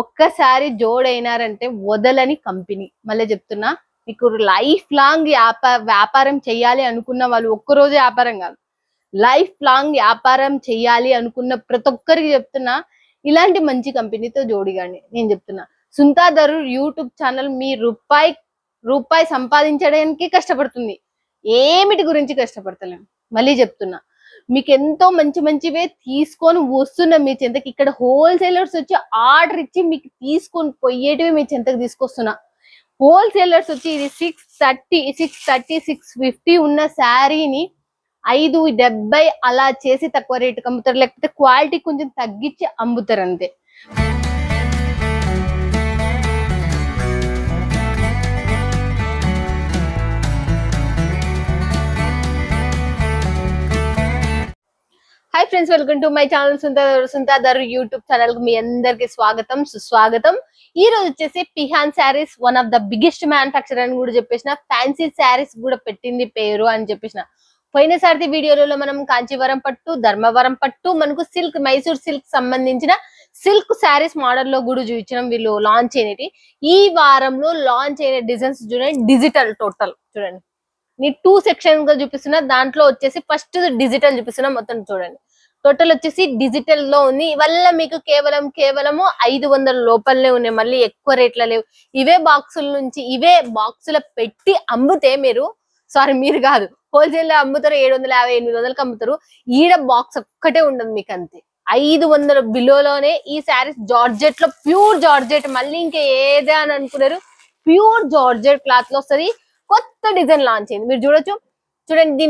ఒక్కసారి జోడైనారంటే వదలని కంపెనీ. మళ్ళీ చెప్తున్నా, మీకు లైఫ్ లాంగ్ వ్యాపారం చేయాలి అనుకున్న వాళ్ళు, ఒక్కరోజు వ్యాపారం కాదు, లైఫ్ లాంగ్ వ్యాపారం చేయాలి అనుకున్న ప్రతి ఒక్కరికి చెప్తున్నా, ఇలాంటి మంచి కంపెనీతో జోడిగాండి. నేను చెప్తున్నా, సుంతా దరూర్ యూట్యూబ్ ఛానల్ మీ రూపాయి సంపాదించడానికి కష్టపడుతుంది, ఏమిటి గురించి కష్టపడతలేము. మళ్ళీ చెప్తున్నా, మీకు ఎంతో మంచి మంచివే తీసుకొని వస్తున్నా మీ చెంతకి. ఇక్కడ హోల్సేలర్స్ వచ్చి ఆర్డర్ ఇచ్చి మీకు తీసుకొని పోయేటివి మీ చెంతకు తీసుకొస్తున్నా. హోల్సేలర్స్ వచ్చి ఇది 630, 630, 650 ఉన్న శారీని 570 అలా చేసి తక్కువ రేటుకి అమ్ముతారు, లేకపోతే క్వాలిటీ కొంచెం తగ్గించి అమ్ముతారు అంతే. Hi friends, welcome to my channel Sunta దరూర్ యూట్యూబ్ ఛానల్ కి మీ అందరికి స్వాగతం సుస్వాగతం. ఈ రోజు వచ్చేసి పిహాన్ saris one of the biggest manufacture అని కూడా చెప్పేసిన, ఫ్యాన్సీ శారీస్ కూడా పెట్టింది పేరు అని చెప్పేసిన. పోయినసారి వీడియోలలో మనం కాంచీవరం పట్టు, ధర్మవరం పట్టు, మనకు సిల్క్, మైసూర్ సిల్క్ సంబంధించిన సిల్క్ శారీస్ మోడల్ లో కూడా చూపించడం వీళ్ళు లాంచ్ అయినవి. ఈ వారంలో లాంచ్ అయిన డిజైన్స్ చూడండి, డిజిటల్ టోటల్ చూడండి. నీ 2 సెక్షన్స్ గా చూపిస్తున్నా, దాంట్లో వచ్చేసి ఫస్ట్ డిజిటల్ చూపిస్తున్నా. మొత్తం చూడండి, టోటల్ వచ్చేసి డిజిటల్ లో ఉంది. ఇవల్ల మీకు కేవలము 500 లోపలనే ఉన్నాయి, మళ్ళీ ఎక్కువ రేట్ల లేవు. ఇవే బాక్సుల పెట్టి అమ్ముతే మీరు కాదు, హోల్సేల్ లో అమ్ముతారు 750, 800కి అమ్ముతారు. ఈడ బాక్స్ ఒక్కటే ఉండదు మీకు, అంతే 500 బిలోలోనే ఈ శారీస్. జార్జెట్ లో, ప్యూర్ జార్జెట్, మళ్ళీ ఇంకా ఏదే అని అనుకున్నారు, ప్యూర్ జార్జెట్ క్లాత్ లో వస్తుంది. కొత్త డిజైన్ లాంచ్ అయింది, మీరు చూడండి.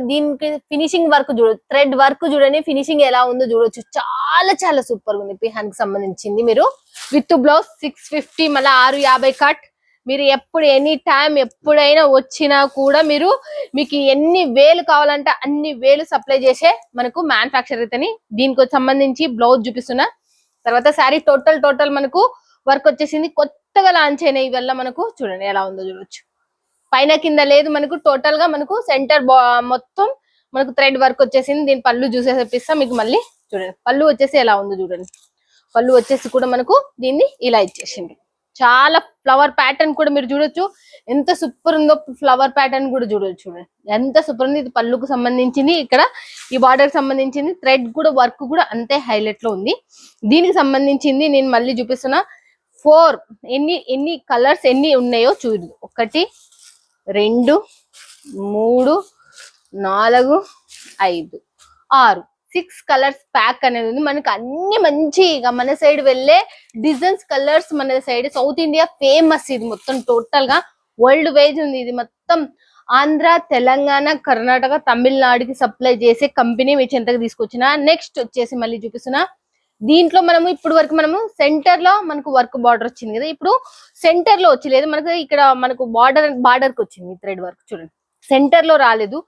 దీనికి ఫినిషింగ్ వర్క్ చూడొచ్చు, థ్రెడ్ వర్క్ చూడండి, ఫినిషింగ్ ఎలా ఉందో చూడొచ్చు. చాలా చాలా సూపర్ గా ఉంది. పిహాన్ కి సంబంధించింది. మీరు విత్ బ్లౌజ్ 650, మళ్ళీ 650 కట్. మీరు ఎనీ టైం ఎప్పుడైనా వచ్చినా కూడా మీకు ఎన్ని వేలు కావాలంటే అన్ని వేలు సప్లై చేసే మనకు మ్యానుఫ్యాక్చర్ అయితేని. దీనికి సంబంధించి బ్లౌజ్ చూపిస్తున్నా. తర్వాత శారీ టోటల్ మనకు వర్క్ వచ్చేసింది. కొత్తగా లాంచ్ అయిన ఇవల్ల మనకు చూడండి ఎలా ఉందో చూడొచ్చు. పైన కింద లేదు మనకు, టోటల్ గా మనకు సెంటర్ మొత్తం మనకు థ్రెడ్ వర్క్ వచ్చేసింది. దీని పళ్ళు చూసేపిస్తా మీకు. మళ్ళీ చూడండి, పళ్ళు వచ్చేసి ఎలా ఉందో చూడండి. పళ్ళు వచ్చేసి కూడా మనకు దీన్ని ఇలా ఇచ్చేసింది. చాలా ఫ్లవర్ ప్యాటర్న్ కూడా మీరు చూడొచ్చు, ఎంత సూపర్ ఉందో. ఫ్లవర్ ప్యాటర్న్ కూడా చూడొచ్చు, చూడండి ఎంత సూపర్ ఉంది. ఇది పళ్ళుకు సంబంధించింది. ఇక్కడ ఈ బార్డర్ సంబంధించింది. థ్రెడ్ కూడా వర్క్ కూడా అంతే హైలైట్ లో ఉంది. దీనికి సంబంధించింది నేను మళ్ళీ చూపిస్తున్నా. 4 ఎన్ని కలర్స్ ఎన్ని ఉన్నాయో చూడు. 1 2 3 4 5 6 6 కలర్స్ ప్యాక్ అనేది ఉంది మనకు. అన్ని మంచిగా మన సైడ్ వెళ్ళే డిజైన్స్ కలర్స్, మన సైడ్ సౌత్ ఇండియా ఫేమస్. ఇది మొత్తం టోటల్ గా వరల్డ్ వైజ్ ఉంది. ఇది మొత్తం ఆంధ్ర, తెలంగాణ, కర్ణాటక, తమిళనాడుకి సప్లై చేసే కంపెనీ మీ చెంతకు తీసుకొచ్చిన. నెక్స్ట్ వచ్చేసి మళ్ళీ చూపిస్తున్నా. దీంట్లో ఇప్పుడు వరకు సెంటర్ లో మనకు వర్క్ బార్డర్ వచ్చింది కదా, ఇప్పుడు సెంటర్ లో వచ్చలేదు మనకు. ఇక్కడ మనకు బార్డర్ కి వచ్చింది థ్రెడ్ వర్క్ చూడండి. సెంటర్ లో రాలేదు,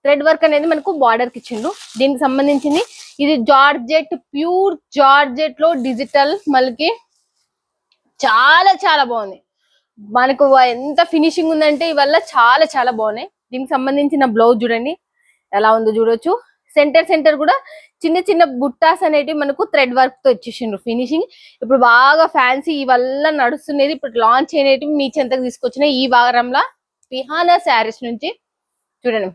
థ్రెడ్ వర్క్ అనేది మనకు బార్డర్ కి ఇచ్చిండు. దీనికి సంబంధించింది ఇది జార్జెట్, ప్యూర్ జార్జెట్ లో డిజిటల్. మళ్ళీ చాలా చాలా బాగుంది మనకు. ఎంత ఫినిషింగ్ ఉందంటే ఇవల్ల చాలా చాలా బాగున్నాయి. దీనికి సంబంధించిన బ్లౌజ్ చూడండి ఎలా ఉందో చూడొచ్చు. సెంటర్ కూడా చిన్న చిన్న బుట్టాస్ అనేటివి మనకు థ్రెడ్ వర్క్ తో ఇచ్చేసిండ్రు. ఫినిషింగ్ ఇప్పుడు బాగా ఫ్యాన్సీ ఇవల్ల నడుస్తున్నది. ఇప్పుడు లాంచ్ అయినవి మీ చెంతకు తీసుకొచ్చిన ఈ వారంలో పిహానా శారీస్ నుంచి చూడండి.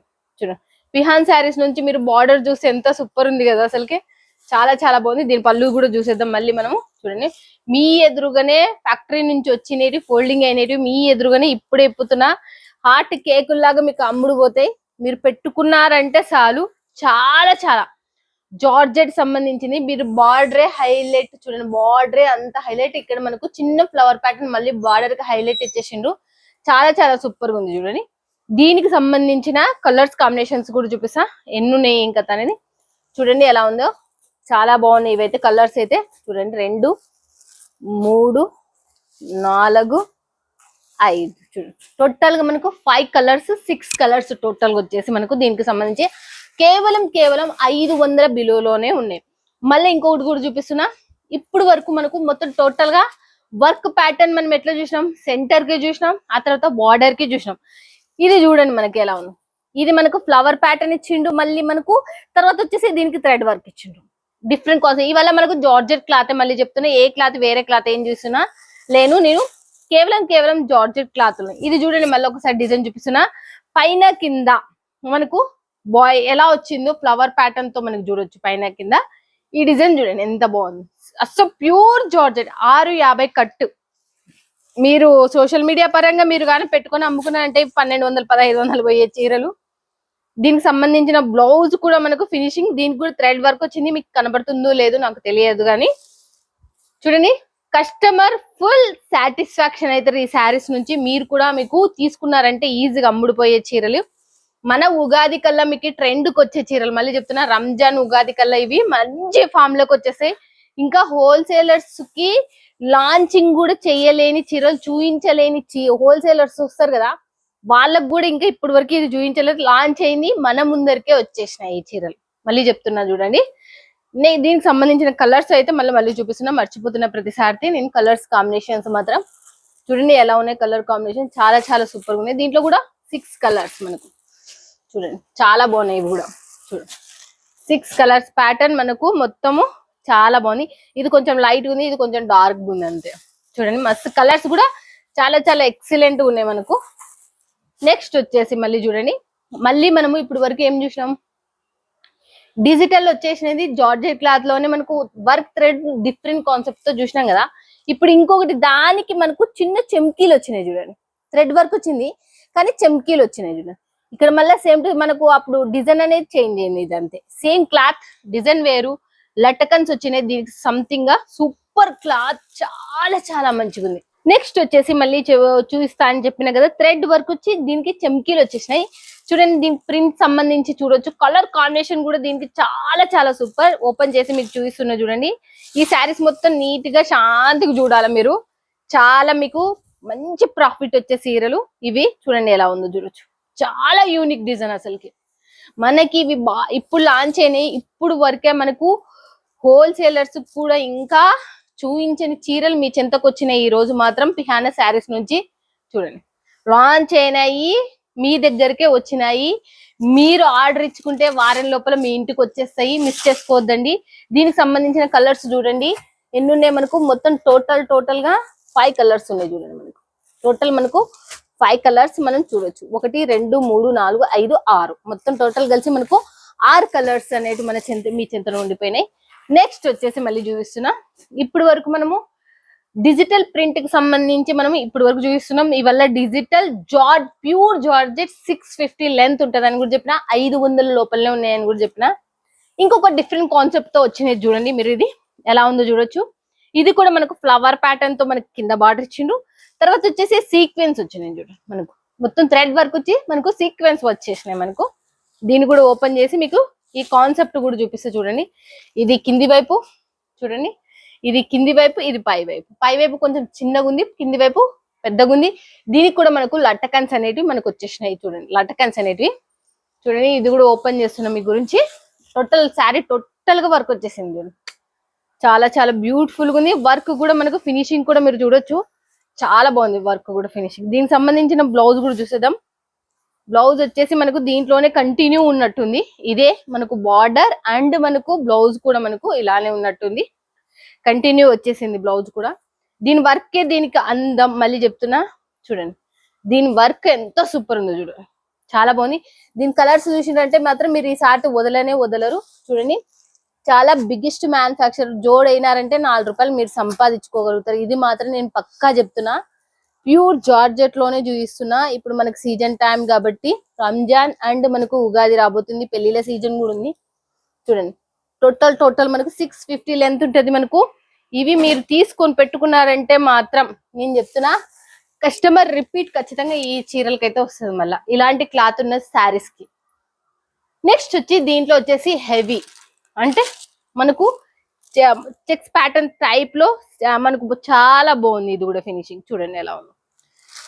పిహాన్ శారీస్ నుంచి మీరు బార్డర్ చూస్తే ఎంత సూపర్ ఉంది కదా, అసలుకి చాలా చాలా బాగుంది. దీని పళ్ళు కూడా చూసేద్దాం మళ్ళీ మనము. చూడండి, మీ ఎదురుగానే ఫ్యాక్టరీ నుంచి వచ్చినవి, ఫోల్డింగ్ అయినవి మీ ఎదురుగానే ఇప్పుడే ఎప్పుతున్నా. హాట్ కేకుల్లాగా మీకు అమ్ముడు పోతాయి. మీరు పెట్టుకున్నారంటే చాలు. చాలా చాలా జార్జెట్ సంబంధించింది. మీరు బార్డరే హైలైట్ చూడండి, బార్డరే అంత హైలైట్. ఇక్కడ మనకు చిన్న ఫ్లవర్ ప్యాటర్న్ మళ్ళీ బార్డర్ కి హైలైట్ ఇచ్చేసిండ్రు. చాలా చాలా సూపర్ గా ఉంది చూడండి. దీనికి సంబంధించిన కలర్స్ కాంబినేషన్స్ కూడా చూపిస్తా, ఎన్ని ఉన్నాయి ఏం కథ అనేది. చూడండి ఎలా ఉందో, చాలా బాగున్నాయి. ఇవైతే కలర్స్ అయితే చూడండి, 2 3 4 5 చూడండి. టోటల్ గా మనకు 5 కలర్స్ 6 కలర్స్ టోటల్ గా వచ్చేసి మనకు దీనికి సంబంధించి కేవలం 500 బిలోలోనే ఉన్నాయి. మళ్ళీ ఇంకొకటి కూడా చూపిస్తున్నా. ఇప్పుడు వరకు మనకు మొత్తం టోటల్ గా వర్క్ ప్యాటర్న్ మనం ఎట్లా చూసినాం, సెంటర్ కి చూసినాం, ఆ తర్వాత బార్డర్ కి చూసినాం. ఇది చూడండి మనకి ఎలా ఉంది. ఇది మనకు ఫ్లవర్ ప్యాటర్న్ ఇచ్చిండు. మళ్ళీ మనకు తర్వాత వచ్చేసి దీనికి థ్రెడ్ వర్క్ ఇచ్చిండు. Different concept. ఇవాళ మనకు జార్జెట్ క్లాత్, మళ్ళీ చెప్తున్నా, ఏ క్లాత్ వేరే క్లాత్ ఏం చూస్తున్నా నేను కేవలం జార్జెట్ క్లాత్. ఇది చూడండి, మళ్ళీ ఒకసారి డిజైన్ చూపిస్తున్నా. పైన కింద మనకు బాయ్ ఎలా వచ్చిందో ఫ్లవర్ ప్యాటర్న్ తో మనకు చూడొచ్చు. పైన కింద ఈ డిజైన్ చూడండి ఎంత బాగుంది. అసలు ప్యూర్ జార్జెట్ 650 కట్టు. మీరు సోషల్ మీడియా పరంగా మీరు కానీ పెట్టుకొని అమ్ముకున్నారంటే 1200 1500 పోయే చీరలు. దీనికి సంబంధించిన బ్లౌజ్ కూడా మనకు ఫినిషింగ్, దీనికి కూడా థ్రెడ్ వర్క్ వచ్చింది. మీకు కనబడుతుందో లేదో నాకు తెలియదు కానీ చూడండి, కస్టమర్ ఫుల్ సాటిస్ఫాక్షన్ అవుతారు ఈ శారీస్ నుంచి. మీరు కూడా మీకు తీసుకున్నారంటే ఈజీగా అమ్ముడుపోయే చీరలు. మన ఉగాది కల్లా మీకు ట్రెండ్కి వచ్చే చీరలు, మళ్ళీ చెప్తున్నా, రంజాన్ ఉగాది కల్లా ఇవి మంచి ఫామ్ లోకి వచ్చేసాయి. ఇంకా హోల్సేలర్స్ కి లాంచింగ్ కూడా చేయలేని చీరలు, చూపించలేని హోల్సేలర్స్ వస్తారు కదా, వాళ్ళకు కూడా ఇంకా ఇప్పటి వరకు ఇది చూపించలేదు. లాంచ్ అయింది, మన ముందరికే వచ్చేసినాయి ఈ చీరలు. మళ్ళీ చెప్తున్నా చూడండి, దీనికి సంబంధించిన కలర్స్ అయితే మళ్ళీ చూపిస్తున్నా, మర్చిపోతున్న ప్రతిసారి నేను కలర్స్ కాంబినేషన్స్ మాత్రం చూడండి ఎలా ఉన్నాయి. కలర్ కాంబినేషన్ చాలా చాలా సూపర్ గా ఉన్నాయి. దీంట్లో కూడా 6 కలర్స్ మనకు చూడండి, చాలా బాగున్నాయి. ఇవి కూడా చూడండి 6 కలర్స్ ప్యాటర్న్ మనకు మొత్తము చాలా బాగుంది. ఇది కొంచెం లైట్ ఉంది, ఇది కొంచెం డార్క్ ఉంది అంతే. చూడండి మస్తు కలర్స్ కూడా చాలా చాలా ఎక్సలెంట్ ఉన్నాయి మనకు. నెక్స్ట్ వచ్చేసి మళ్ళీ చూడండి, మళ్ళీ మనము ఇప్పుడు వరకు ఏం చూసినాం, డిజిటల్ వచ్చేసినది జార్జెట్ క్లాత్ లోనే మనకు వర్క్ థ్రెడ్ డిఫరెంట్ కాన్సెప్ట్ తో చూసినాం కదా. ఇప్పుడు ఇంకొకటి దానికి మనకు చిన్న చెమ్కీలు వచ్చినాయి చూడండి. థ్రెడ్ వర్క్ వచ్చింది కానీ చెమ్కీలు వచ్చినాయి చూడండి. ఇక్కడ మళ్ళీ సేమ్ మనకు అప్పుడు డిజైన్ అనేది చేంజ్ అయింది. ఇది అంతే, సేమ్ క్లాత్ డిజైన్ వేరు, లటకన్స్ వచ్చినాయి. దీనికి సంథింగ్ గా సూపర్ క్లాత్, చాలా చాలా మంచిగా ఉంది. నెక్స్ట్ వచ్చేసి మళ్ళీ చూపిస్తా అని చెప్పిన కదా, థ్రెడ్ వర్క్ వచ్చి దీనికి చెమ్కీలు వచ్చేసినాయి చూడండి. దీనికి ప్రింట్ సంబంధించి చూడొచ్చు. కలర్ కాంబినేషన్ కూడా దీనికి చాలా చాలా సూపర్. ఓపెన్ చేసి మీకు చూపిస్తున్నా చూడండి. ఈ శారీస్ మొత్తం నీట్ గా శాంతిగా చూడాలి మీరు. చాలా మీకు మంచి ప్రాఫిట్ వచ్చే చీరలు ఇవి. చూడండి ఎలా ఉందో చూడొచ్చు. చాలా యూనిక్ డిజైన్ అసలుకి. మనకి ఇవి ఇప్పుడు లాంచ్ అయినాయి. ఇప్పుడు వరకే మనకు హోల్సేలర్స్ కూడా ఇంకా చూపించని చీరలు మీ చెంతకు వచ్చినాయి. ఈ రోజు మాత్రం పిహానా శారీస్ నుంచి చూడండి లాంచ్ అయినాయి, మీ దగ్గరకే వచ్చినాయి. మీరు ఆర్డర్ ఇచ్చుకుంటే వారం లోపల మీ ఇంటికి వచ్చేస్తాయి. మిస్ చేసుకోవద్దండి. దీనికి సంబంధించిన కలర్స్ చూడండి ఎన్ని ఉన్నాయి మనకు. మొత్తం టోటల్ గా 5 కలర్స్ ఉన్నాయి చూడండి. మనకు టోటల్ మనకు 5 కలర్స్ మనం చూడొచ్చు. 1 2 3 4 5 6 మొత్తం టోటల్ కలిసి మనకు 6 కలర్స్ అనేవి మన మీ చెంతలో ఉండిపోయినాయి. నెక్స్ట్ వచ్చేసి మళ్ళీ చూపిస్తున్నా, ఇప్పుడు వరకు మనము డిజిటల్ ప్రింట్ కి సంబంధించి మనం ఇప్పుడు వరకు చూపిస్తున్నాం. ఇవల్ల డిజిటల్ ప్యూర్ జార్జెట్ 650 లెంత్ ఉంటుంది అని కూడా చెప్పిన, 500 లోపలనే ఉన్నాయని కూడా చెప్పిన. ఇంకొక డిఫరెంట్ కాన్సెప్ట్ తో వచ్చినది చూడండి మీరు. ఇది ఎలా ఉందో చూడొచ్చు. ఇది కూడా మనకు ఫ్లవర్ ప్యాటర్న్ తో మనకి కింద బార్డర్ ఇచ్చిండు. తర్వాత వచ్చేసి సీక్వెన్స్ వచ్చినాయి చూడండి. మనకు మొత్తం థ్రెడ్ వర్క్ వచ్చి మనకు సీక్వెన్స్ వచ్చేసినాయి మనకు. దీన్ని కూడా ఓపెన్ చేసి మీకు ఈ కాన్సెప్ట్ కూడా చూపిస్తే చూడండి. ఇది కింది వైపు చూడండి, ఇది కింది వైపు, ఇది పై వైపు. పై వైపు కొంచెం చిన్నగా ఉంది, కింది వైపు పెద్దగా ఉంది. దీనికి కూడా మనకు లటకన్స్ అనేటివి మనకు వచ్చేసినాయి చూడండి. లటకన్స్ అనేటివి చూడండి. ఇది కూడా ఓపెన్ చేస్తున్నాం మీ గురించి. టోటల్ శారీ టోటల్ గా వర్క్ వచ్చేసింది చూడండి. చాలా చాలా బ్యూటిఫుల్ గా ఉంది. వర్క్ కూడా మనకు ఫినిషింగ్ కూడా మీరు చూడొచ్చు, చాలా బాగుంది వర్క్ కూడా ఫినిషింగ్. దీనికి సంబంధించిన బ్లౌజ్ కూడా చూసేద్దాం. బ్లౌజ్ వచ్చేసి మనకు దీంట్లోనే కంటిన్యూ ఉన్నట్టుంది. ఇదే మనకు బార్డర్ అండ్ మనకు బ్లౌజ్ కూడా మనకు ఇలానే ఉన్నట్టుంది. కంటిన్యూ వచ్చేసింది బ్లౌజ్ కూడా. దీని వర్కే దీనికి అందం. మళ్ళీ చెప్తున్నా చూడండి, దీని వర్క్ ఎంతో సూపర్ ఉందో చూడండి, చాలా బాగుంది. దీని కలర్స్ చూసినట్టే మాత్రం మీరు ఈ సారి వదలరు చూడండి. చాలా బిగ్గెస్ట్ మ్యానుఫ్యాక్చర్ జోడైనారంటే 4 రూపాయలు మీరు సంపాదించుకోగలుగుతారు. ఇది మాత్రం నేను పక్కా చెప్తున్నా. ప్యూర్ జార్జెట్ లోనే చూపిస్తున్నా. ఇప్పుడు మనకు సీజన్ టైం కాబట్టి రంజాన్ అండ్ మనకు ఉగాది రాబోతుంది, పెళ్లిళ్ళ సీజన్ కూడా ఉంది. చూడండి టోటల్ మనకు 650 లెంత్ ఉంటుంది మనకు. ఇవి మీరు తీసుకొని పెట్టుకున్నారంటే మాత్రం నేను చెప్తున్నా, కస్టమర్ రిపీట్ ఖచ్చితంగా ఈ చీరలకైతే వస్తుంది మళ్ళీ ఇలాంటి క్లాత్ ఉన్న శారీస్ కి. నెక్స్ట్ వచ్చి దీంట్లో వచ్చేసి హెవీ అంటే మనకు చెక్స్ ప్యాటర్న్ టైప్ లో మనకు చాలా బాగుంది. ఇది కూడా ఫినిషింగ్ చూడండి ఎలా ఉంది.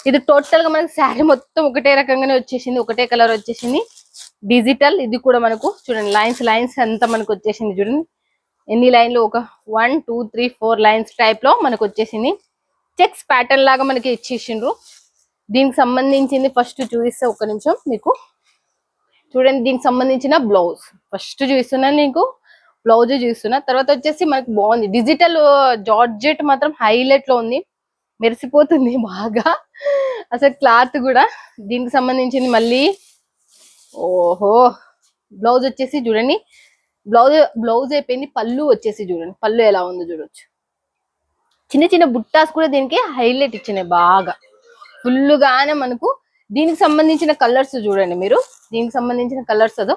ఇది టోటల్ గా మనకు శారీ మొత్తం ఒకటే రకంగానే వచ్చేసింది, ఒకటే కలర్ వచ్చేసింది. డిజిటల్ ఇది కూడా మనకు చూడండి, లైన్స్ అంతా మనకు వచ్చేసింది చూడండి. ఎన్ని లైన్లు, ఒక 1 2 3 4 లైన్స్ టైప్ లో మనకు వచ్చేసింది. చెక్స్ ప్యాటర్న్ లాగా మనకి ఇచ్చేసిండ్రు. దీనికి సంబంధించింది ఫస్ట్ చూపిస్తే ఒక్క నిమిషం మీకు చూడండి. దీనికి సంబంధించిన బ్లౌజ్ ఫస్ట్ చూపిస్తున్నాను నీకు. బ్లౌజ్ చూస్తున్నా. తర్వాత వచ్చేసి మనకి బాగుంది డిజిటల్ జార్జెట్, మాత్రం హైలైట్ లో ఉంది, మెరిసిపోతుంది బాగా అసలు క్లాత్ కూడా. దీనికి సంబంధించింది మళ్ళీ ఓహో బ్లౌజ్ వచ్చేసి చూడండి, బ్లౌజ్ అయిపోయింది. పళ్ళు వచ్చేసి చూడండి, పళ్ళు ఎలా ఉందో చూడొచ్చు. చిన్న చిన్న బుట్టాస్ కూడా దీనికి హైలైట్ ఇచ్చినాయి బాగా ఫుల్ గానే మనకు. దీనికి సంబంధించిన కలర్స్ చూడండి మీరు, దీనికి సంబంధించిన కలర్స్ అదో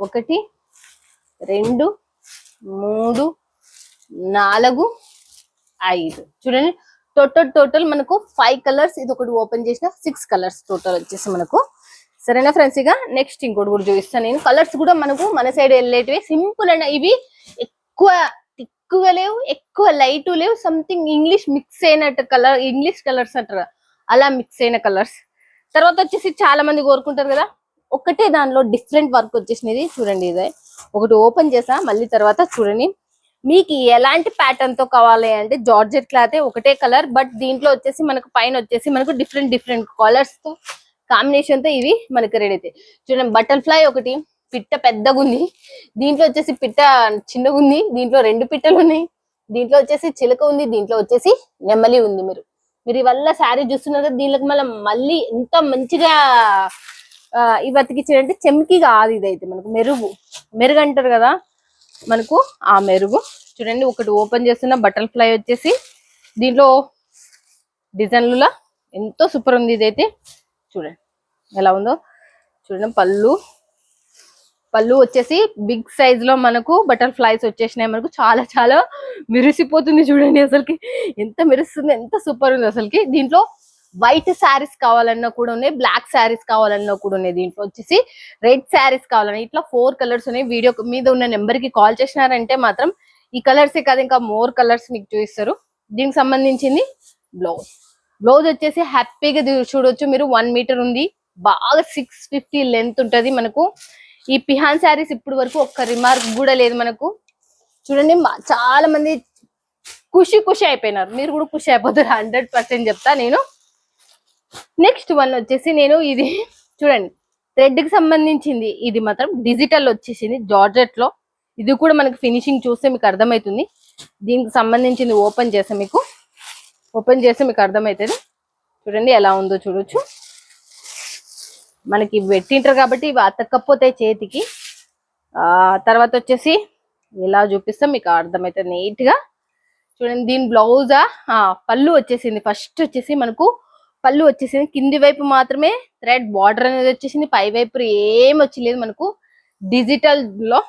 1 2 3 4 5 చూడండి. టోటల్ మనకు 5 కలర్స్. ఇది ఒకటి ఓపెన్ చేసిన 6 కలర్స్ టోటల్ వచ్చేసి మనకు. సరేనా ఫ్రెండ్స్, ఇక నెక్స్ట్ ఇంకోటి కూడా చూపిస్తాను నేను. కలర్స్ కూడా మనకు మన సైడ్ వెళ్ళేటివి సింపుల్ అయినా, ఇవి ఎక్కువ తిక్కుగా లేవు, ఎక్కువ లైట్ లేవు, సంథింగ్ ఇంగ్లీష్ మిక్స్ అయినట్టు కలర్, ఇంగ్లీష్ కలర్స్ అంటారు అలా మిక్స్ అయిన కలర్స్. తర్వాత వచ్చేసి చాలా మంది కోరుకుంటారు కదా ఒకటే దానిలో డిఫరెంట్ వర్క్ వచ్చేసినది చూడండి. ఇదే ఒకటి ఓపెన్ చేసా మళ్ళీ. తర్వాత చూడండి, మీకు ఎలాంటి ప్యాటర్న్ తో కావాలి అంటే జార్జెట్ క్లాత్ ఒకటే కలర్, బట్ దీంట్లో వచ్చేసి మనకు పైన వచ్చేసి మనకు డిఫరెంట్ కలర్స్ తో కాంబినేషన్ తో ఇవి మనకి రెడీ అయితే. చూడండి, బటర్ఫ్లై ఒకటి, పిట్ట పెద్దగా ఉంది, దీంట్లో వచ్చేసి పిట్ట చిన్నగా ఉంది, దీంట్లో 2 పిట్టలు ఉన్నాయి, దీంట్లో వచ్చేసి చిలక ఉంది, దీంట్లో వచ్చేసి నెమలి ఉంది. మీరు ఇవల్ల శారీ చూస్తున్నారు కదా, దీనికి మళ్ళీ ఎంత మంచిగా ఇవి అతికిచ్చారంటే చెమ్కి కాదు, ఇదైతే మనకు మెరుగు అంటారు కదా మనకు, ఆ మెరుగు. చూడండి, ఒకటి ఓపెన్ చేస్తున్న బటర్ఫ్లై వచ్చేసి దీంట్లో డిజైన్లులా ఎంతో సూపర్ ఉంది. ఇదైతే చూడండి ఎలా ఉందో చూడండి. పళ్ళు వచ్చేసి బిగ్ సైజ్ లో మనకు బటర్ఫ్లైస్ వచ్చేసినాయి మనకు. చాలా మెరిసిపోతుంది చూడండి, అసలుకి ఎంత మెరుస్తుంది, ఎంత సూపర్ ఉంది అసలుకి. దీంట్లో వైట్ శారీస్ కావాలన్నా కూడా ఉన్నాయి, బ్లాక్ శారీస్ కావాలన్నా కూడా ఉన్నాయి, దీంట్లో వచ్చేసి రెడ్ శారీస్ కావాలన్నా. ఇట్లా 4 కలర్స్ ఉన్నాయి. వీడియో మీద ఉన్న నెంబర్ కి కాల్ చేసినారంటే మాత్రం ఈ కలర్సే కాదు ఇంకా మోర్ కలర్స్ మీకు చూపిస్తారు. దీనికి సంబంధించింది బ్లౌజ్ వచ్చేసి హ్యాపీగా చూడొచ్చు మీరు. 1 మీటర్ ఉంది, బాగా 650 లెంత్ ఉంటది మనకు. ఈ పిహాన్ శారీస్ ఇప్పుడు వరకు ఒక్క రిమార్క్ కూడా లేదు మనకు. చూడండి, చాలా మంది ఖుషి అయిపోయినారు, మీరు కూడా ఖుషి అయిపోతారు 100% చెప్తా నేను. నెక్స్ట్ వన్ వచ్చేసి నేను ఇది చూడండి, థ్రెడ్ కి సంబంధించింది. ఇది మాత్రం డిజిటల్ వచ్చేసింది జార్జెట్ లో. ఇది కూడా మనకి ఫినిషింగ్ చూస్తే మీకు అర్థమవుతుంది. దీనికి సంబంధించింది ఓపెన్ చేస్తే మీకు అర్థమవుతుంది. చూడండి ఎలా ఉందో చూడొచ్చు. మనకి పెట్టింటారు కాబట్టి ఇవి అతక్కపోతే చేతికి. తర్వాత వచ్చేసి ఇలా చూపిస్తాం మీకు అర్థమవుతుంది నీట్ గా. చూడండి, దీని బ్లౌజా పళ్ళు వచ్చేసింది. ఫస్ట్ వచ్చేసి మనకు పళ్ళు వచ్చేసింది, కింది వైపు మాత్రమే థ్రెడ్ బార్డర్ అనేది వచ్చేసింది, పై వైపు ఏం వచ్చలేదు మనకు. డిజిటల్ లో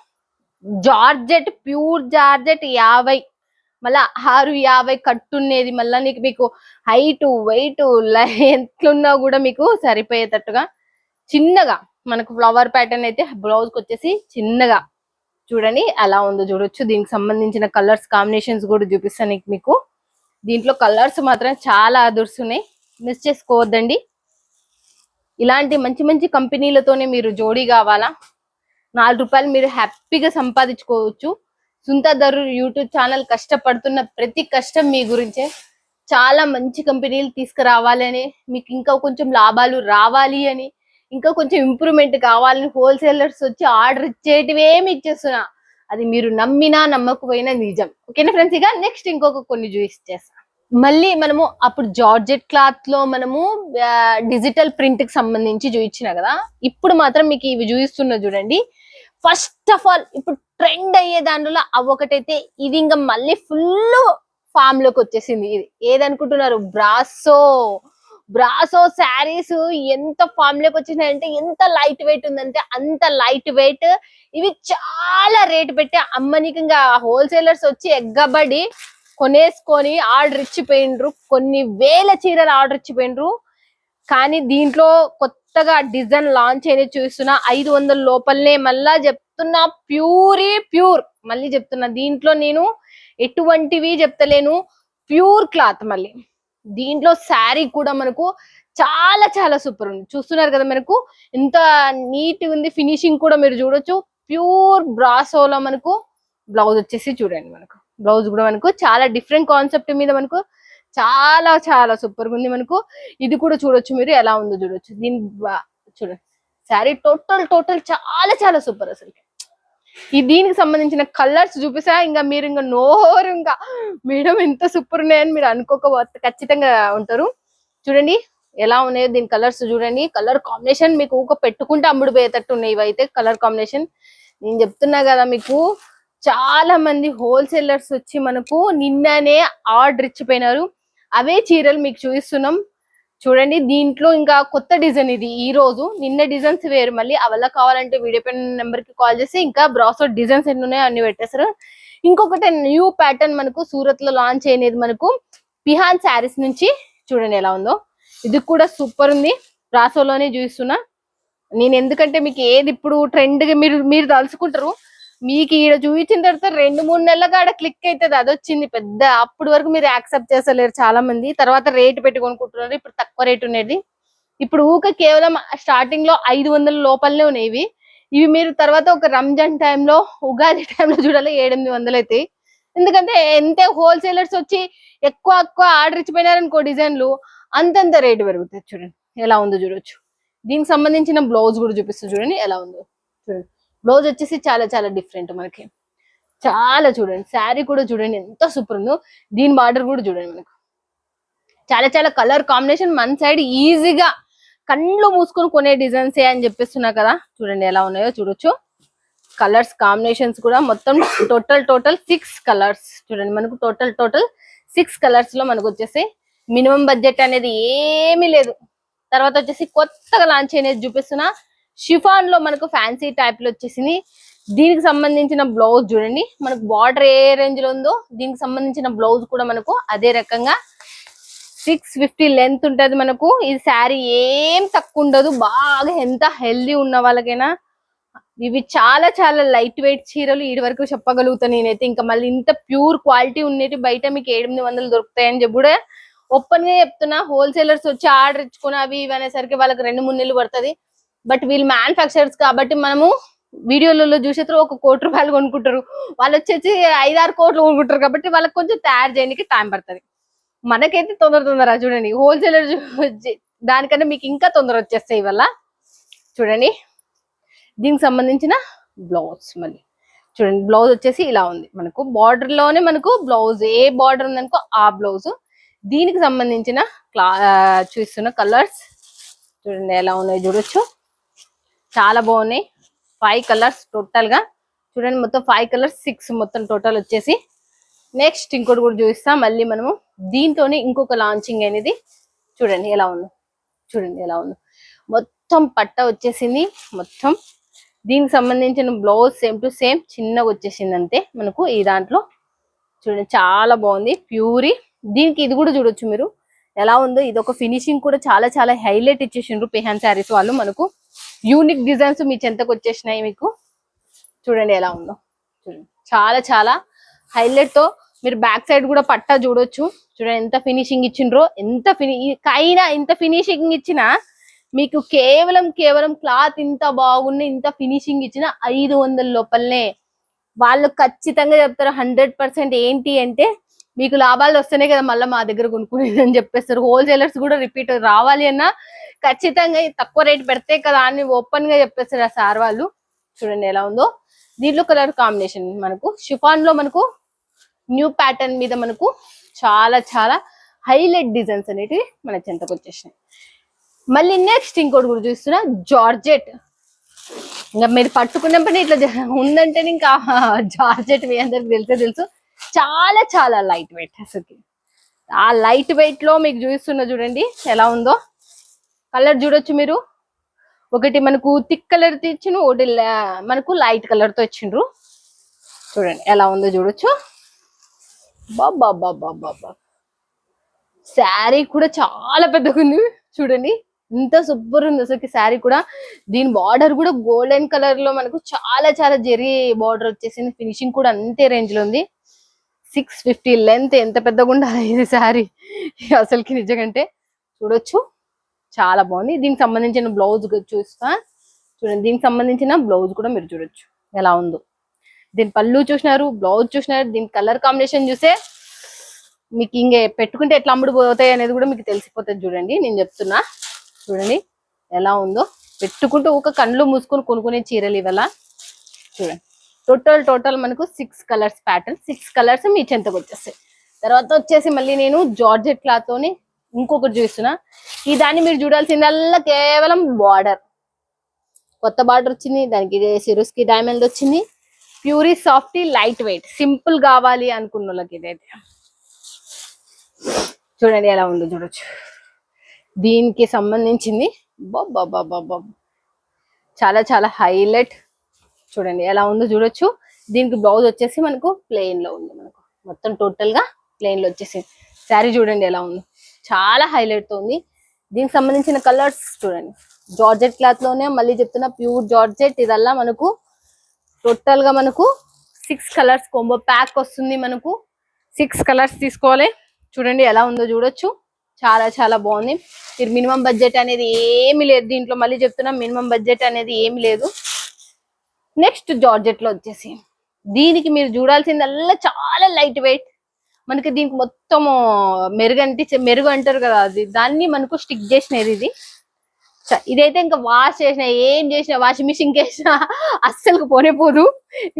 జార్జెట్, ప్యూర్ జార్జెట్ 50, మళ్ళా 650 కట్టునేది. మళ్ళా మీకు హైట్ వెయిట్ ఎట్లున్నా కూడా మీకు సరిపోయేటట్టుగా చిన్నగా మనకు ఫ్లవర్ ప్యాటర్న్ అయితే బ్లౌజ్ కి వచ్చేసి చిన్నగా చూడండి ఎలా ఉందో చూడొచ్చు. దీనికి సంబంధించిన కలర్స్ కాంబినేషన్స్ కూడా చూపిస్తాను మీకు. దీంట్లో కలర్స్ మాత్రం చాలా అదుర్సున్నాయి, మిస్ చేసుకోవద్దండి. ఇలాంటి మంచి కంపెనీలతోనే మీరు జోడీ కావాలా, 4 రూపాయలు మీరు హ్యాపీగా సంపాదించుకోవచ్చు. సుంతా దరూర్ యూట్యూబ్ ఛానల్ కష్టపడుతున్న ప్రతి కష్టం మీ గురించే. చాలా మంచి కంపెనీలు తీసుకురావాలి అని, మీకు ఇంకా కొంచెం లాభాలు రావాలి అని, ఇంకా కొంచెం ఇంప్రూవ్మెంట్ కావాలని హోల్సేలర్స్ వచ్చి ఆర్డర్ ఇచ్చేటివే మీకు చేస్తున్నా. అది మీరు నమ్మినా నమ్మకపోయినా నిజం. ఓకేనా ఫ్రెండ్స్, ఇక నెక్స్ట్ ఇంకొక కొన్ని చూపిస్తా. మళ్ళీ మనము అప్పుడు జార్జెట్ క్లాత్ లో మనము డిజిటల్ ప్రింట్ కి సంబంధించి చూపించిన కదా, ఇప్పుడు మాత్రం మీకు ఇవి చూపిస్తున్నా చూడండి. ఫస్ట్ ఆఫ్ ఆల్ ఇప్పుడు ట్రెండ్ అయ్యే దాంట్లో అవొకటైతే ఇది ఇంకా మళ్ళీ ఫుల్ ఫామ్ లోకి వచ్చేసింది. ఇది ఏదనుకుంటున్నారు, బ్రాసో శారీస్ ఎంత ఫామ్ లోకి వచ్చినాయంటే, ఎంత లైట్ వెయిట్ ఉందంటే అంత లైట్ వెయిట్. ఇవి చాలా రేటు పెట్టి అమ్మనికంగా హోల్సేలర్స్ వచ్చి ఎగ్గబడి కొనేసుకొని ఆర్డర్ ఇచ్చిపోయిండ్రు, కొన్ని వేల చీరలు ఆర్డర్ ఇచ్చిపోయిండ్రు. కానీ దీంట్లో కొత్తగా డిజైన్ లాంచ్ అయినది చూస్తున్నా, 500 లోపలనే. మళ్ళా చెప్తున్నా, ప్యూర్ మళ్ళీ చెప్తున్నా, దీంట్లో నేను ఎటువంటివి చెప్తలేను, ప్యూర్ క్లాత్. మళ్ళీ దీంట్లో శారీ కూడా మనకు చాలా సూపర్ ఉంది. చూస్తున్నారు కదా మనకు ఎంత నీట్ ఉంది, ఫినిషింగ్ కూడా మీరు చూడొచ్చు. ప్యూర్ బ్రాసోలో మనకు బ్లౌజ్ వచ్చేసి చూడండి, మనకు బ్లౌజ్ కూడా మనకు చాలా డిఫరెంట్ కాన్సెప్ట్ మీద మనకు చాలా సూపర్ గా ఉంది మనకు. ఇది కూడా చూడొచ్చు మీరు ఎలా ఉందో చూడొచ్చు. దీని చూడండి శారీ టోటల్ చాలా సూపర్. అసలు దీనికి సంబంధించిన కలర్స్ చూపిస్తా, ఇంకా మీరు ఇంకా నోరు ఇంకా మేడం ఎంత సూపర్ ఉన్నాయని మీరు అనుకోకపోతే ఖచ్చితంగా ఉంటారు. చూడండి ఎలా ఉన్నాయో దీని కలర్స్ చూడండి. కలర్ కాంబినేషన్ మీకు ఊక పెట్టుకుంటే అమ్ముడు పోయేటట్టు ఉన్నాయి ఇవైతే కలర్ కాంబినేషన్. నేను చెప్తున్నా కదా మీకు, చాలా మంది హోల్సేలర్స్ వచ్చి మనకు నిన్ననే ఆర్డర్ ఇచ్చిపోయినారు. అవే చీరలు మీకు చూపిస్తున్నాం చూడండి. దీంట్లో ఇంకా కొత్త డిజైన్ ఇది, ఈ రోజు నిన్న డిజైన్స్ వేరు. మళ్ళీ అవల్ల కావాలంటే వీడియో పైన నెంబర్ కి కాల్ చేసి ఇంకా బ్రాసో డిజైన్స్ ఎన్ని ఉన్నాయో అన్ని పెట్టేస్తారు. ఇంకొకటి న్యూ ప్యాటర్న్ మనకు సూరత్ లో లాంచ్ అయినది మనకు పిహాన్ శారీస్ నుంచి. చూడండి ఎలా ఉందో, ఇది కూడా సూపర్ ఉంది. బ్రాసోలోనే చూపిస్తున్నా నేను, ఎందుకంటే మీకు ఏది ఇప్పుడు ట్రెండ్ గా మీరు తలుచుకుంటారు. మీకు ఈడ చూపించిన తర్వాత 2-3 నెలల కాడ క్లిక్ అవుతుంది, అది వచ్చింది పెద్ద. అప్పటి వరకు మీరు యాక్సెప్ట్ చేస్తలేరు చాలా మంది. తర్వాత రేట్ పెట్టి కొనుక్కుంటున్నారు, ఇప్పుడు తక్కువ రేట్ ఉండేది. ఇప్పుడు ఊక కేవలం స్టార్టింగ్ లో 500 లోపలనే ఉన్నాయి ఇవి. మీరు తర్వాత ఒక రంజాన్ టైంలో, ఉగాది టైంలో చూడాలి 700-800 అవుతాయి. ఎందుకంటే ఎంత హోల్సేలర్స్ వచ్చి ఎక్కువ ఆర్డర్ ఇచ్చిపోయినారనుకో డిజైన్లు, అంతంత రేటు పెరుగుతుంది. చూడండి ఎలా ఉందో చూడొచ్చు. దీనికి సంబంధించిన బ్లౌజ్ కూడా చూపిస్తుంది చూడండి ఎలా ఉందో. చూడండి బ్లౌజ్ వచ్చేసి చాలా చాలా డిఫరెంట్ మనకి, చాలా చూడండి. శారీ కూడా చూడండి ఎంత సూపర్ ఉందో. దీని బార్డర్ కూడా చూడండి మనకు చాలా చాలా కలర్ కాంబినేషన్. మన సైడ్ ఈజీగా కళ్ళు మూసుకొని కొనే డిజైన్స్ అని చెప్పిస్తున్నా కదా. చూడండి ఎలా ఉన్నాయో చూడొచ్చు. కలర్స్ కాంబినేషన్స్ కూడా మొత్తం టోటల్ 6 కలర్స్. చూడండి మనకు టోటల్ 6 కలర్స్ లో మనకు వచ్చేసి మినిమం బడ్జెట్ అనేది ఏమీ లేదు. తర్వాత వచ్చేసి కొత్తగా లాంచ్ అనేది చూపిస్తున్నా, షిఫాన్ లో మనకు ఫ్యాన్సీ టైప్ లో వచ్చేసింది. దీనికి సంబంధించిన బ్లౌజ్ చూడండి మనకు, బార్డర్ ఏ రేంజ్ లో ఉందో దీనికి సంబంధించిన బ్లౌజ్ కూడా మనకు అదే రకంగా 650 లెంత్ ఉంటది మనకు. ఈ శారీ ఏం తక్కువ ఉండదు, బాగా ఎంత హెల్దీ ఉన్న వాళ్ళకైనా. ఇవి చాలా చాలా లైట్ వెయిట్ చీరలు ఇటు వరకు చెప్పగలుగుతాను నేనైతే. ఇంకా మళ్ళీ ఇంత ప్యూర్ క్వాలిటీ ఉండేటి బయట మీకు 700 దొరుకుతాయని చెప్పి కూడా ఓపెన్ గా చెప్తున్నా. హోల్సేలర్స్ వచ్చి ఆర్డర్ ఇచ్చుకుని అవి ఇవి అనేసరికి వాళ్ళకి 2-3 నెలలు పడుతుంది. బట్ వీళ్ళు మ్యానుఫ్యాక్చరర్స్ కాబట్టి మనము వీడియోలలో చూసేతో 1 కోటి రూపాయలు కొనుక్కుంటారు, వాళ్ళు వచ్చేసి 5-6 కోట్లు కొనుక్కుంటారు. కాబట్టి వాళ్ళకి కొంచెం తయారు చేయడానికి టైం పడుతుంది. మనకైతే తొందర చూడండి. హోల్సేలర్ దానికన్నా మీకు ఇంకా తొందర వచ్చేస్తాయి వల్ల. చూడండి దీనికి సంబంధించిన బ్లౌజ్ మళ్ళీ చూడండి. బ్లౌజ్ వచ్చేసి ఇలా ఉంది మనకు, బార్డర్ లోనే మనకు బ్లౌజ్ ఏ బార్డర్ ఉందనుకో ఆ బ్లౌజ్. దీనికి సంబంధించిన చూస్తున్న కలర్స్ చూడండి ఎలా ఉన్నాయో చూడొచ్చు. చాలా బాగున్నాయి. 5 కలర్స్ టోటల్ గా చూడండి. మొత్తం 5 కలర్స్ 6 మొత్తం టోటల్ వచ్చేసి. నెక్స్ట్ ఇంకోటి కూడా చూపిస్తాం మళ్ళీ మనము. దీంతోనే ఇంకొక లాంచింగ్ అనేది చూడండి ఎలా ఉందో. చూడండి ఎలా ఉందో, మొత్తం పట్ట వచ్చేసింది మొత్తం. దీనికి సంబంధించిన బ్లౌజ్ సేమ్ టు సేమ్ చిన్నగా వచ్చేసింది అంతే మనకు ఈ దాంట్లో. చూడండి చాలా బాగుంది ప్యూరీ. దీనికి ఇది కూడా చూడొచ్చు మీరు ఎలా ఉందో. ఇది ఒక ఫినిషింగ్ కూడా చాలా చాలా హైలైట్ ఇచ్చేసిండ్రు పిహాన్ శారీస్ వాళ్ళు మనకు. యూనిక్ డిజైన్స్ మీ చెంతకు వచ్చేసినాయి మీకు. చూడండి ఎలా ఉందో. చూడండి చాలా చాలా హైలైట్ తో మీరు బ్యాక్ సైడ్ కూడా పట్టా చూడొచ్చు. చూడండి ఎంత ఫినిషింగ్ ఇచ్చిండ్రో. ఇంత ఫినిషింగ్ ఇచ్చినా మీకు కేవలం క్లాత్ ఇంత బాగుంది, ఇంత ఫినిషింగ్ ఇచ్చిన 500 లోపలనే. వాళ్ళు ఖచ్చితంగా చెప్తారు 100%. ఏంటి అంటే మీకు లాభాలు వస్తేనే కదా మళ్ళీ మా దగ్గర కొనుక్కునేది అని చెప్పేస్తారు. హోల్సేలర్స్ కూడా రిపీట్ రావాలి అన్నా ఖచ్చితంగా తక్కువ రేట్ పెడితే కదా అని ఓపెన్ గా చెప్పేస్తారు ఆ సార్ వాళ్ళు. చూడండి ఎలా ఉందో. దీంట్లో కలర్ కాంబినేషన్ మనకు షిఫాన్ లో మనకు న్యూ ప్యాటర్న్ మీద మనకు చాలా చాలా హైలైట్ డిజైన్స్ అనేటివి మన చెంతకు వచ్చేసినాయి. మళ్ళీ నెక్స్ట్ ఇంకోటి కూడా చూస్తున్నా జార్జెట్. ఇంకా మీరు పట్టుకున్నప్పుడు ఇట్లా ఉందంటే ఇంకా జార్జెట్ మీ అందరికి తెలుసు. చాలా చాలా లైట్ వెయిట్. అసలు ఆ లైట్ వెయిట్ లో మీకు చూపిస్తున్నా చూడండి ఎలా ఉందో. కలర్ చూడొచ్చు మీరు. ఒకటి మనకు థిక్ కలర్ తో ఇచ్చిండ్రు, ఒకటి మనకు లైట్ కలర్ తో ఇచ్చిండ్రు. చూడండి ఎలా ఉందో చూడొచ్చు. బాబా శారీ కూడా చాలా పెద్దగా ఉంది చూడండి. ఇంత సూపర్ ఉంది అసలు శారీ కూడా. దీని బార్డర్ కూడా గోల్డెన్ కలర్ లో మనకు చాలా చాలా జెరీ బార్డర్ వచ్చేసింది. ఫినిషింగ్ కూడా అంతే రేంజ్ లో ఉంది. 650 లెంత్. ఎంత పెద్దగా ఉండాలి ఇది శారీ అసలుకి నిజంగా. చూడొచ్చు చాలా బాగుంది. దీనికి సంబంధించిన బ్లౌజ్ చూస్తా చూడండి. దీనికి సంబంధించిన బ్లౌజ్ కూడా మీరు చూడొచ్చు ఎలా ఉందో. దీని పళ్ళు చూసినారు, బ్లౌజ్ చూసినారు. దీని కలర్ కాంబినేషన్ చూసే మీకు ఇంకే పెట్టుకుంటే ఎట్లా అమ్ముడు పోతాయి అనేది కూడా మీకు తెలిసిపోతుంది. చూడండి నేను చెప్తున్నా చూడండి ఎలా ఉందో. పెట్టుకుంటూ ఒక కళ్ళు మూసుకొని కొనుక్కునే చీరలు ఇవాళ. చూడండి టోటల్ మనకు 6 కలర్స్ ప్యాటర్న్, 6 కలర్స్ మీ చెంతకు వచ్చేస్తాయి. తర్వాత వచ్చేసి మళ్ళీ నేను జార్జెట్ క్లాత్ తోని ఇంకొకటి చూస్తున్నా. ఈ దాన్ని మీరు చూడాల్సిందల్లా కేవలం బార్డర్, కొత్త బార్డర్ వచ్చింది, దానికి సిరుస్కి డైమండ్ వచ్చింది. Puree softy light weight simple కావాలి అనుకున్న వాళ్ళకి ఇదైతే చూడండి ఎలా ఉందో చూడొచ్చు. దీనికి సంబంధించింది బాబా చాలా చాలా హైలైట్. చూడండి ఎలా ఉందో చూడొచ్చు. దీనికి బ్లౌజ్ వచ్చేసి మనకు ప్లెయిన్ లో ఉంది, మనకు మొత్తం టోటల్ గా ప్లెయిన్ లో వచ్చేసి శారీ చూడండి ఎలా ఉంది, చాలా హైలైట్ తో ఉంది. దీనికి సంబంధించిన కలర్స్ చూడండి, జార్జెట్ క్లాత్ లోనే మళ్ళీ చెప్తున్నా ప్యూర్ జార్జెట్. ఇదల్లా మనకు టోటల్ గా మనకు 6 కలర్స్ కాంబో ప్యాక్ వస్తుంది. మనకు 6 కలర్స్ తీసుకోవాలి. చూడండి ఎలా ఉందో చూడొచ్చు, చాలా చాలా బాగుంది. మీరు మినిమం బడ్జెట్ అనేది ఏమి లేదు దీంట్లో, మళ్ళీ చెప్తున్నా మినిమం బడ్జెట్ అనేది ఏమి లేదు. నెక్స్ట్ జార్జెట్ లో వచ్చేసి దీనికి మీరు చూడాల్సిందల్లా చాలా లైట్ వెయిట్. మనకి దీనికి మొత్తం మెరుగు అంటారు కదా, అది దాన్ని మనకు స్టిక్ చేసినది ఇది. ఇదైతే ఇంకా వాష్ చేసిన ఏం చేసినా, వాషింగ్ మిషన్ వేసినా అస్సలు పోనే పోదు.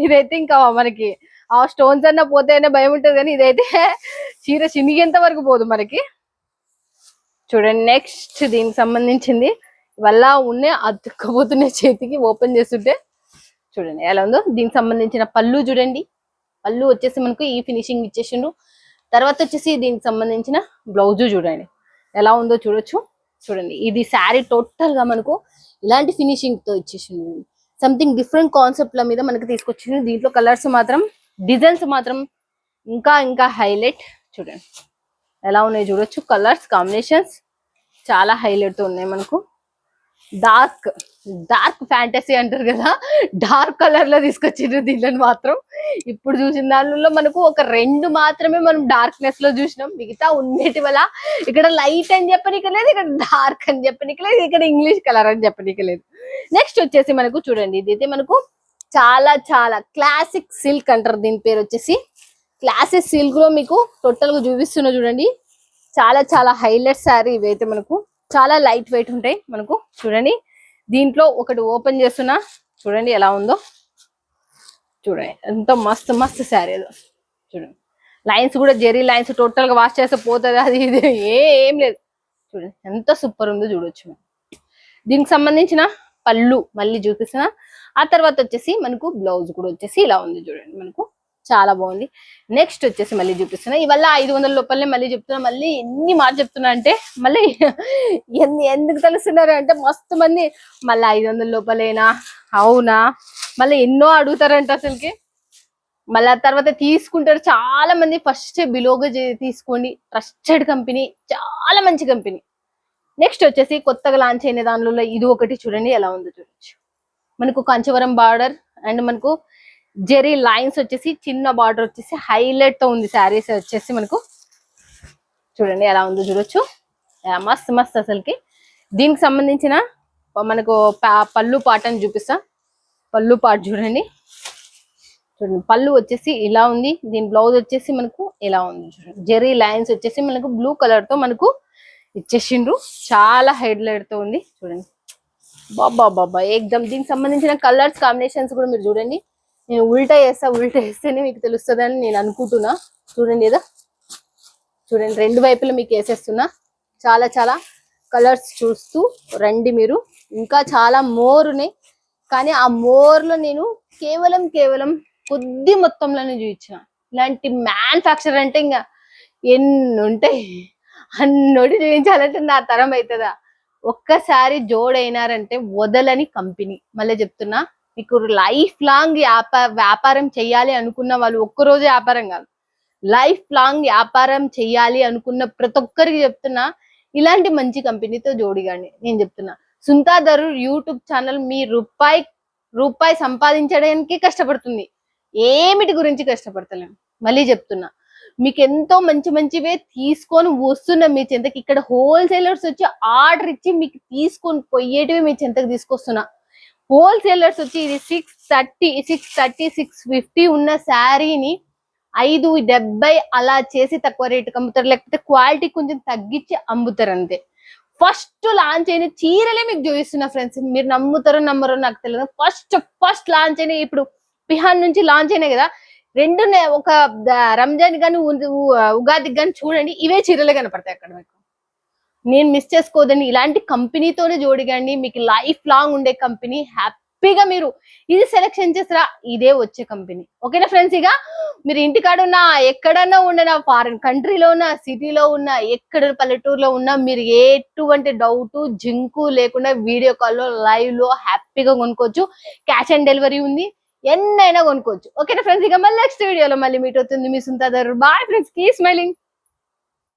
ఇదైతే ఇంకా మనకి ఆ స్టోన్స్ అన్న పోతేనే భయం ఉంటుంది, కానీ ఇదైతే చీర చినిగేంత వరకు పోదు మనకి. చూడండి నెక్స్ట్ దీనికి సంబంధించింది వల్ల ఉన్నాయి అతుక్కపోతున్నాయి చేతికి ఓపెన్ చేస్తుంటే. చూడండి ఎలా ఉందో. దీనికి సంబంధించిన పళ్ళు చూడండి, పళ్ళు వచ్చేసి మనకు ఈ ఫినిషింగ్ ఇచ్చేసిండు. తర్వాత వచ్చేసి దీనికి సంబంధించిన బ్లౌజ్ చూడండి ఎలా ఉందో చూడొచ్చు. చూడండి ఇది శారీ టోటల్ గా మనకు ఇలాంటి ఫినిషింగ్ తో ఇచ్చేసిండు, సంథింగ్ డిఫరెంట్ కాన్సెప్ట్ ల మీద మనకి తీసుకొచ్చింది. దీంట్లో కలర్స్ మాత్రం, డిజైన్స్ మాత్రం ఇంకా ఇంకా హైలైట్. చూడండి ఎలా ఉన్నాయి చూడొచ్చు, కలర్స్ కాంబినేషన్స్ చాలా హైలైట్ తో ఉన్నాయి. మనకు డార్క్ ఫ్యాంటసీ అంటారు కదా, డార్క్ కలర్ లో తీసుకొచ్చిండ్రు దీనిలో మాత్రం. ఇప్పుడు చూసిన దానిలో మనకు ఒక 2 మాత్రమే మనం డార్క్నెస్ లో చూసినాం, మిగతా ఉండేటి వల్ల ఇక్కడ లైట్ అని చెప్పనీకి లేదు, ఇక్కడ డార్క్ అని చెప్పనీకి లేదు, ఇక్కడ ఇంగ్లీష్ కలర్ అని చెప్పనీకి లేదు. నెక్స్ట్ వచ్చేసి మనకు చూడండి, ఇదైతే మనకు చాలా చాలా క్లాసిక్ సిల్క్ అంటారు, దీని పేరు వచ్చేసి క్లాసిక్ సిల్క్ లో మీకు టోటల్ గా చూపిస్తున్నా చూడండి. చాలా చాలా హైలైట్ శారీ ఇవైతే మనకు చాలా లైట్ వెయిట్ ఉంటాయి మనకు. చూడండి దీంట్లో ఒకటి ఓపెన్ చేస్తున్నా, చూడండి ఎలా ఉందో చూడండి, ఎంత మస్తు మస్తు శారీ అదో. చూడండి లైన్స్ కూడా జెరీ లైన్స్, టోటల్ గా వాష్ చేస్తే పోతుంది, అది ఇది ఏం లేదు. చూడండి ఎంత సూపర్ ఉందో చూడొచ్చు. దీనికి సంబంధించిన పళ్ళు మళ్ళీ చూపిస్తున్నా. ఆ తర్వాత వచ్చేసి మనకు బ్లౌజ్ కూడా వచ్చేసి ఇలా ఉంది చూడండి, మనకు చాలా బాగుంది. నెక్స్ట్ వచ్చేసి మళ్ళీ చూపిస్తున్నా, ఇవల్ల 500 లోపలనే మళ్ళీ చెప్తున్నా. మళ్ళీ ఎన్ని మాట చెప్తున్నా అంటే మళ్ళీ ఎందుకు తెలుస్తున్నారు అంటే మస్తు మంది మళ్ళీ 500 లోపలేనా, అవునా, మళ్ళీ ఎన్నో అడుగుతారంట అసలుకి. మళ్ళీ తర్వాత తీసుకుంటారు చాలా మంది. ఫస్ట్ బిలోగా తీసుకోండి, ట్రస్టెడ్ కంపెనీ, చాలా మంచి కంపెనీ. నెక్స్ట్ వచ్చేసి కొత్తగా లాంచ్ అయిన దానిలో ఇది ఒకటి చూడండి ఎలా ఉందో చూడొచ్చు. మనకు కంచవరం బార్డర్ అండ్ మనకు జెరీ లైన్స్ వచ్చేసి చిన్న బార్డర్ వచ్చేసి హైలైట్ తో ఉంది శారీస్ వచ్చేసి మనకు. చూడండి ఎలా ఉందో చూడొచ్చు, మస్త్ మస్త్ అసలుకి. దీనికి సంబంధించిన మనకు పళ్ళు పాట అని చూపిస్తా. పళ్ళు పాట చూడండి, చూడండి పళ్ళు వచ్చేసి ఇలా ఉంది. దీని బ్లౌజ్ వచ్చేసి మనకు ఎలా ఉంది చూడండి, జెరీ లైన్స్ వచ్చేసి మనకు బ్లూ కలర్ తో మనకు ఇచ్చేసిండ్రు, చాలా హైలైట్ తో ఉంది. చూడండి బాబా ఏకదమ్. దీనికి సంబంధించిన కలర్స్ కాంబినేషన్స్ కూడా మీరు చూడండి. నేను ఉల్టా వేస్తేనే మీకు తెలుస్తుంది అని నేను అనుకుంటున్నా. చూడండి ఏదో చూడండి, 2 వైపులా మీకు వేసేస్తున్నా. చాలా చాలా కలర్స్ చూస్తూ రండి మీరు, ఇంకా చాలా మోర్ ఉన్నాయి. కానీ ఆ మోర్ లో నేను కేవలం కొద్ది మొత్తంలోనే చూపించిన. ఇలాంటి మ్యానుఫ్యాక్చర్ అంటే ఇంకా ఎన్ని ఉంటాయి, అన్నోటి చూపించాలంటే నా తరం అవుతుందా. ఒక్కసారి జోడైనారంటే వదలని కంపెనీ. మళ్ళీ చెప్తున్నా, మీకు లైఫ్ లాంగ్ వ్యాపారం చెయ్యాలి అనుకున్న వాళ్ళు, ఒక్కరోజు వ్యాపారం కాదు, లైఫ్ లాంగ్ వ్యాపారం చెయ్యాలి అనుకున్న ప్రతి ఒక్కరికి చెప్తున్నా, ఇలాంటి మంచి కంపెనీతో జోడిగాండి. నేను చెప్తున్నా, సుంతా దరూర్ యూట్యూబ్ ఛానల్ మీ రూపాయి సంపాదించడానికి కష్టపడుతుంది, ఏమిటి గురించి కష్టపడతలేము. మళ్ళీ చెప్తున్నా, మీకు ఎంతో మంచివే తీసుకొని వస్తున్నా మీ చెంతకి. ఇక్కడ హోల్సేలర్స్ వచ్చి ఆర్డర్ ఇచ్చి మీకు తీసుకొని పోయేటివి మీ చెంతకు తీసుకొస్తున్నా. హోల్సేలర్స్ వచ్చి ఇది 630, 630, 650 ఉన్న శారీని 570 అలా చేసి తక్కువ రేటుకి అమ్ముతారు, లేకపోతే క్వాలిటీ కొంచెం తగ్గించి అమ్ముతారు అంతే. ఫస్ట్ లాంచ్ అయిన చీరలే మీకు చూపిస్తున్నా ఫ్రెండ్స్. మీరు నమ్ముతారో నమ్మరో నాకు తెలియదు. ఫస్ట్ లాంచ్ అయిన ఇప్పుడు పిహాన్ నుంచి లాంచ్ అయినాయి కదా, రెండు ఒక రంజాన్ గాని ఉగాదికి గాని చూడండి, ఇవే చీరలే కనపడతాయి అక్కడ మీకు. నేను మిస్ చేసుకోదండి, ఇలాంటి కంపెనీతోనే జోడిగండి, మీకు లైఫ్ లాంగ్ ఉండే కంపెనీ. హ్యాపీగా మీరు ఇది సెలెక్షన్ చేస్తారా, ఇదే వచ్చే కంపెనీ. ఓకేనా ఫ్రెండ్స్? ఇక మీరు ఇంటికాడ ఉన్నా, ఎక్కడన్నా ఉండనా, ఫారిన్ కంట్రీలో ఉన్నా, సిటీలో ఉన్నా, ఎక్కడ పల్లెటూరులో ఉన్నా, మీరు ఎటువంటి డౌట్ జింకు లేకుండా వీడియో కాల్లో లైవ్ లో హ్యాపీగా కొనుక్కోవచ్చు. క్యాష్ ఆన్ డెలివరీ ఉంది, ఎన్నైనా కొనుక్కోవచ్చు. ఓకేనా ఫ్రెండ్స్? ఇక మళ్ళీ నెక్స్ట్ వీడియోలో మళ్ళీ మీట్ అవుతుంది మీ Sunta. Bye friends, keep smiling.